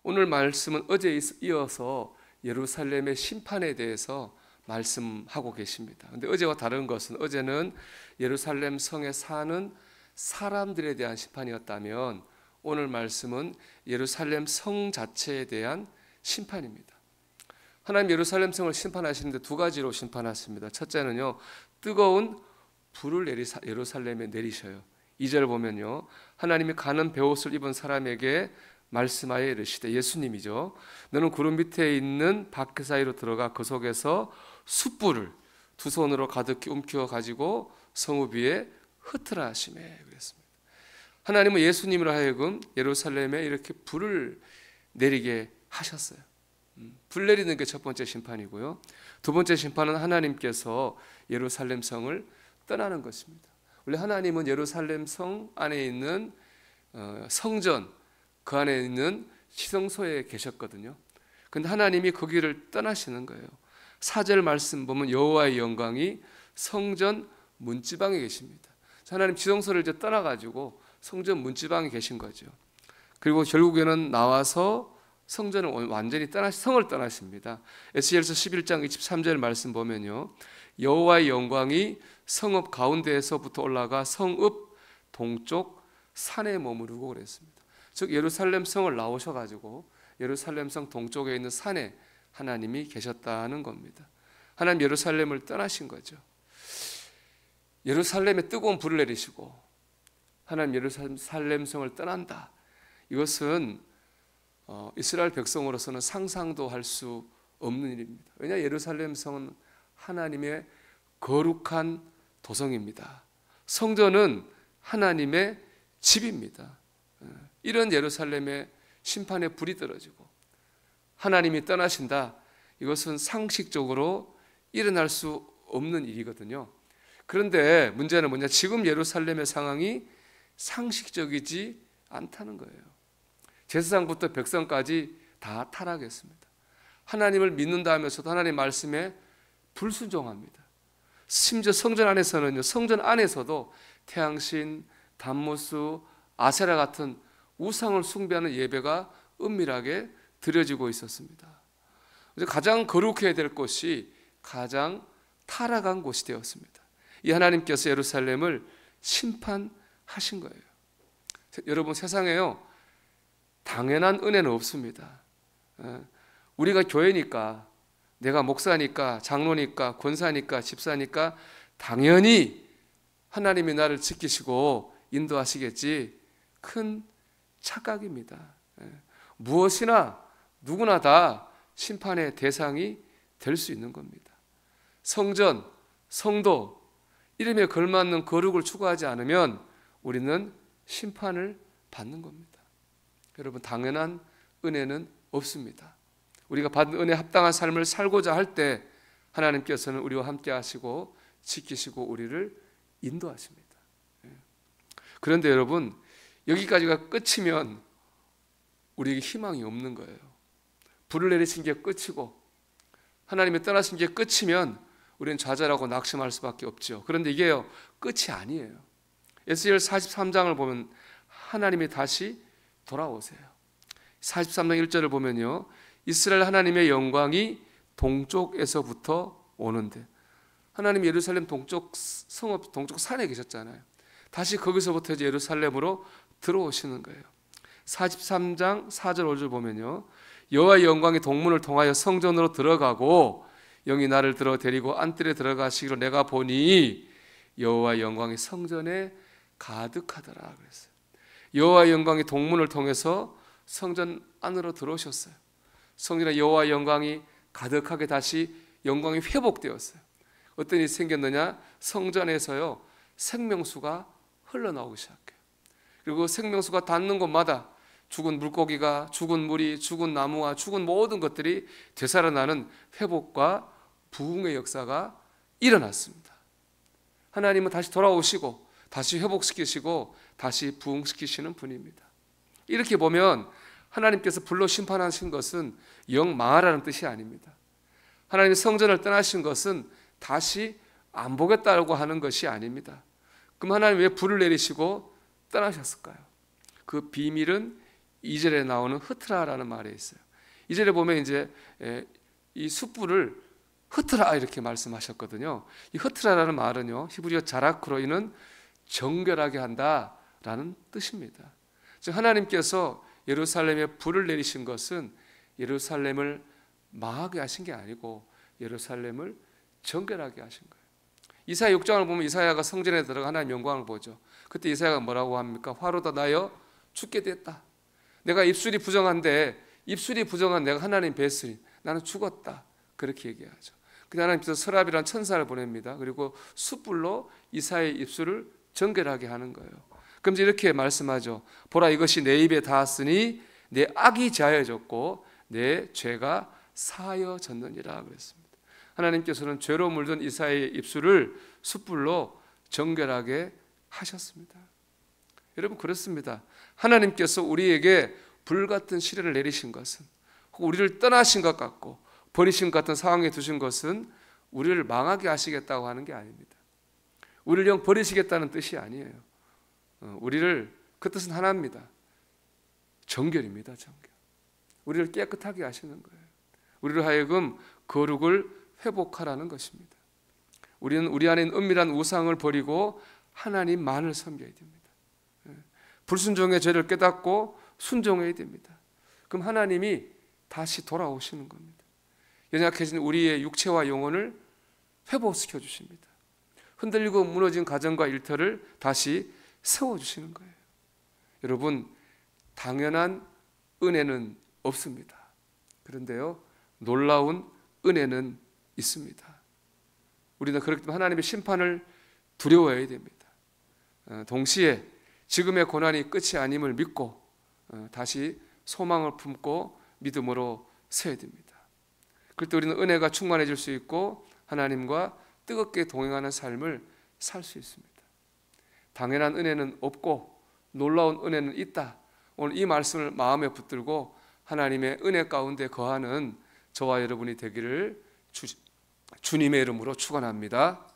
오늘 말씀은 어제에 이어서 예루살렘의 심판에 대해서 말씀하고 계십니다. 근데 어제와 다른 것은, 어제는 예루살렘 성에 사는 사람들에 대한 심판이었다면 오늘 말씀은 예루살렘 성 자체에 대한 심판입니다. 하나님 예루살렘 성을 심판하시는데 두 가지로 심판하십니다. 첫째는요, 뜨거운 불을 예루살렘에 내리셔요. 2절 보면요, 하나님이 가는 베옷을 입은 사람에게 말씀하여 이르시되, 예수님이죠, 너는 구름 밑에 있는 바퀴 사이로 들어가 그 속에서 숯불을 두 손으로 가득히 움켜 가지고 성읍 위에 흩으라 하시매 그랬습니다. 하나님은 예수님으로 하여금 예루살렘에 이렇게 불을 내리게 하셨어요. 불 내리는 게 첫 번째 심판이고요. 두 번째 심판은 하나님께서 예루살렘 성을 떠나는 것입니다. 원래 하나님은 예루살렘 성 안에 있는 성전, 그 안에 있는 시성소에 계셨거든요. 근데 하나님이 거기를 떠나시는 거예요. 4절 말씀 보면 여호와의 영광이 성전 문지방에 계십니다. 하나님 지성소를 이제 떠나가지고 성전 문지방에 계신 거죠. 그리고 결국에는 나와서 성전을 완전히 성을 떠나십니다. 에스겔서 11장 23절 말씀 보면요, 여호와의 영광이 성읍 가운데에서부터 올라가 성읍 동쪽 산에 머무르고 그랬습니다. 즉 예루살렘 성을 나오셔가지고 예루살렘 성 동쪽에 있는 산에 하나님이 계셨다는 겁니다. 하나님 예루살렘을 떠나신 거죠. 예루살렘에 뜨거운 불을 내리시고 하나님 예루살렘 성을 떠난다. 이것은 이스라엘 백성으로서는 상상도 할 수 없는 일입니다. 왜냐, 예루살렘 성은 하나님의 거룩한 도성입니다. 성전은 하나님의 집입니다. 이런 예루살렘에 심판의 불이 떨어지고 하나님이 떠나신다. 이것은 상식적으로 일어날 수 없는 일이거든요. 그런데 문제는 뭐냐, 지금 예루살렘의 상황이 상식적이지 않다는 거예요. 제사장부터 백성까지 다 타락했습니다. 하나님을 믿는다 하면서도 하나님 말씀에 불순종합니다. 심지어 성전 안에서는요, 성전 안에서도 태양신, 단무스, 아세라 같은 우상을 숭배하는 예배가 은밀하게 드려지고 있었습니다. 가장 거룩해야 될 곳이 가장 타락한 곳이 되었습니다. 이 하나님께서 예루살렘을 심판하신 거예요. 여러분, 세상에요, 당연한 은혜는 없습니다. 우리가 교회니까, 내가 목사니까, 장로니까, 권사니까, 집사니까 당연히 하나님이 나를 지키시고 인도하시겠지, 큰 착각입니다. 무엇이나 누구나 다 심판의 대상이 될 수 있는 겁니다. 성전, 성도, 이름에 걸맞는 거룩을 추구하지 않으면 우리는 심판을 받는 겁니다. 여러분, 당연한 은혜는 없습니다. 우리가 받은 은혜에 합당한 삶을 살고자 할 때 하나님께서는 우리와 함께 하시고 지키시고 우리를 인도하십니다. 그런데 여러분, 여기까지가 끝이면 우리에게 희망이 없는 거예요. 불을 내리신 게 끝이고 하나님이 떠나신 게 끝이면 우리는 좌절하고 낙심할 수밖에 없죠. 그런데 이게요, 끝이 아니에요. 에스겔 43장을 보면 하나님이 다시 돌아오세요. 43장 1절을 보면요, 이스라엘 하나님의 영광이 동쪽에서부터 오는데, 하나님 예루살렘 동쪽 성읍 동쪽 산에 계셨잖아요. 다시 거기서부터 이제 예루살렘으로 들어오시는 거예요. 43장 4절 5절 보면요, 여호와의 영광이 동문을 통하여 성전으로 들어가고 영이 나를 들어 데리고 안뜰에 들어가시기로 내가 보니 여호와의 영광이 성전에 가득하더라 그랬어요. 여호와의 영광이 동문을 통해서 성전 안으로 들어오셨어요. 성전에 여호와의 영광이 가득하게 다시 영광이 회복되었어요. 어떤 일이 생겼느냐, 성전에서요 생명수가 흘러나오기 시작해요. 그리고 생명수가 닿는 곳마다 죽은 물고기가, 죽은 물이, 죽은 나무와 죽은 모든 것들이 되살아나는 회복과 부흥의 역사가 일어났습니다. 하나님은 다시 돌아오시고 다시 회복시키시고 다시 부흥시키시는 분입니다. 이렇게 보면 하나님께서 불로 심판하신 것은 영 망하라는 뜻이 아닙니다. 하나님이 성전을 떠나신 것은 다시 안 보겠다고 하는 것이 아닙니다. 그럼 하나님 왜 불을 내리시고 떠나셨을까요? 그 비밀은 2절에 나오는 흩으라라는 말이 있어요. 2절에 보면 이제 이 숯불을 흩으라 이렇게 말씀하셨거든요. 이 흩으라라는 말은요, 히브리어 자라크로이는 정결하게 한다라는 뜻입니다. 즉 하나님께서 예루살렘에 불을 내리신 것은 예루살렘을 망하게 하신 게 아니고 예루살렘을 정결하게 하신 거예요. 이사야 6장을 보면 이사야가 성전에 들어가 하나님의 영광을 보죠. 그때 이사야가 뭐라고 합니까? 화로다 나여 죽게 됐다. 내가 입술이 부정한데 입술이 부정한 내가 하나님 뵀으니 나는 죽었다. 그렇게 얘기하죠. 근데 하나님께서 서랍이라는 천사를 보냅니다. 그리고 숯불로 이사야의 입술을 정결하게 하는 거예요. 그럼 이제 이렇게 말씀하죠. 보라 이것이 내 입에 닿았으니 내 악이 제하여졌고 내 죄가 사하여졌느니라 그랬습니다. 하나님께서는 죄로 물든 이사야의 입술을 숯불로 정결하게 하셨습니다. 여러분 그렇습니다. 하나님께서 우리에게 불같은 시련을 내리신 것은 혹은 우리를 떠나신 것 같고 버리신 것 같은 상황에 두신 것은 우리를 망하게 하시겠다고 하는 게 아닙니다. 우리를 영 버리시겠다는 뜻이 아니에요. 우리를 그 뜻은 하나입니다. 정결입니다. 정결. 우리를 깨끗하게 하시는 거예요. 우리를 하여금 거룩을 회복하라는 것입니다. 우리는 우리 안에 있는 은밀한 우상을 버리고 하나님만을 섬겨야 됩니다. 불순종의 죄를 깨닫고 순종해야 됩니다. 그럼 하나님이 다시 돌아오시는 겁니다. 연약해진 우리의 육체와 영혼을 회복시켜 주십니다. 흔들리고 무너진 가정과 일터를 다시 세워주시는 거예요. 여러분 당연한 은혜는 없습니다. 그런데요 놀라운 은혜는 있습니다. 우리는 그렇기 때문에 하나님의 심판을 두려워해야 됩니다. 동시에 지금의 고난이 끝이 아님을 믿고 다시 소망을 품고 믿음으로 서야 됩니다. 그럴 때 우리는 은혜가 충만해질 수 있고 하나님과 뜨겁게 동행하는 삶을 살 수 있습니다. 당연한 은혜는 없고 놀라운 은혜는 있다. 오늘 이 말씀을 마음에 붙들고 하나님의 은혜 가운데 거하는 저와 여러분이 되기를 주님의 이름으로 축원합니다.